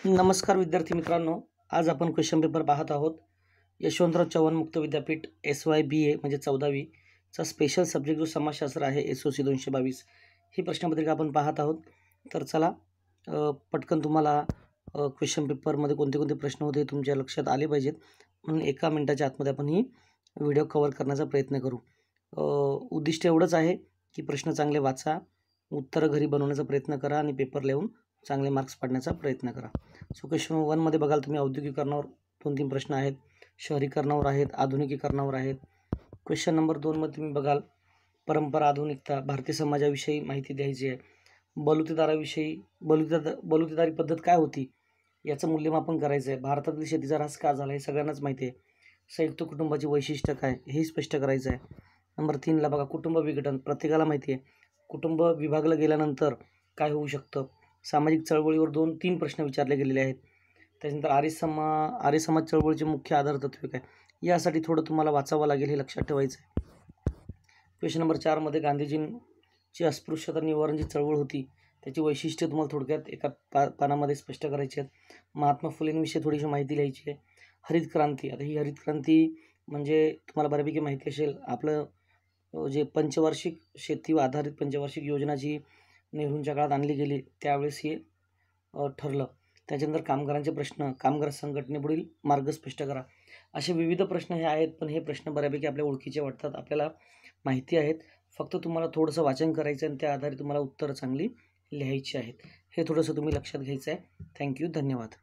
नमस्कार विद्यार्थी मित्रांनो, आज आपण क्वेश्चन पेपर पाहत आहोत. यशवंतराव चव्हाण मुक्त विद्यापीठ SYBA म्हणजे 14वी चा स्पेशल सब्जेक्ट जो समाजशास्त्र आहे SOC 222 ही प्रश्नपत्रिका आपण पाहत आहोत. तर चला पटकन तुम्हाला क्वेश्चन पेपरमध्ये कोणते कोणते प्रश्न होते तुमच्या लक्षात आले पाहिजेत, म्हणून 1 मिनिटाच्या आतमध्ये आपण ही व्हिडिओ कव्हर करण्याचा प्रयत्न करू. उद्दिष्ट एवढंच आहे की प्रश्न चांगले वाचा, उत्तरं घरी बनवण्याचा प्रयत्न करा आणि पेपर लिहून चांगले मार्क्स पाडण्याचा प्रयत्न करा. सो क्वेश्चन 1 मध्ये बघाल तुम्ही औद्योगिकीकरणावर 2-3 प्रश्न आहेत, शहरीकरणावर आहेत, आधुनिकीकरणावर आहेत. क्वेश्चन नंबर 2 मध्ये तुम्ही बघाल परंपरा आधुनिकता, भारतीय समाजाविषयी माहिती द्यायची आहे. बलुतेदारी पद्धत काय होती याचं मूल्यमापन करायचं आहे. भारतातील शेतीचा ऱ्हास का झाला हे सगळ्यांनाच माहिती आहे. संयुक्त कुटुंबाची वैशिष्ट्य काय हेही स्पष्ट करायचं आहे. नंबर 3 ला बघा कुटुंब विघटन, प्रत्येकाला माहिती आहे. कुटुंब विभागलं गेल्यानंतर काय होऊ शकतं. सामाजिक चळवळीवर 2-3 प्रश्न विचारले गेलेले आहेत. त्याच्यानंतर आर्य समाज चळवळीचे मुख्य आधार तत्त्वे काय, यासाठी थोडं तुम्हाला वाचावं लागेल, हे लक्षात ठेवायचं आहे. क्वेश्चन नंबर 4 मध्ये गांधीजींची अस्पृश्यता निवारण जी चळवळ होती त्याची वैशिष्ट्ये तुम्हाला थोडक्यात एका पानामध्ये स्पष्ट करायची आहेत. महात्मा फुलेंविषयी थोडीशी माहिती लिहायची आहे. हरित क्रांती, आता ही हरित क्रांती म्हणजे तुम्हाला बऱ्यापैकी माहिती असेल, आपलं जे पंचवार्षिक शेती आधारित पंचवार्षिक योजना जी नेहरूंच्या काळात आणली गेली त्यावेळेस हे ठरलं. त्याच्यानंतर कामगारांचे प्रश्न, कामगार संघटनेपुढील मार्ग स्पष्ट करा. असे विविध प्रश्न हे आहेत, पण हे प्रश्न बऱ्यापैकी आपल्या ओळखीचे वाटतात, आपल्याला माहिती आहेत. फक्त तुम्हाला थोडंसं वाचन करायचं आणि त्या आधारे तुम्हाला उत्तरं चांगली लिहायची आहेत. हे थोडंसं तुम्ही लक्षात घ्यायचं आहे. थँक्यू, धन्यवाद.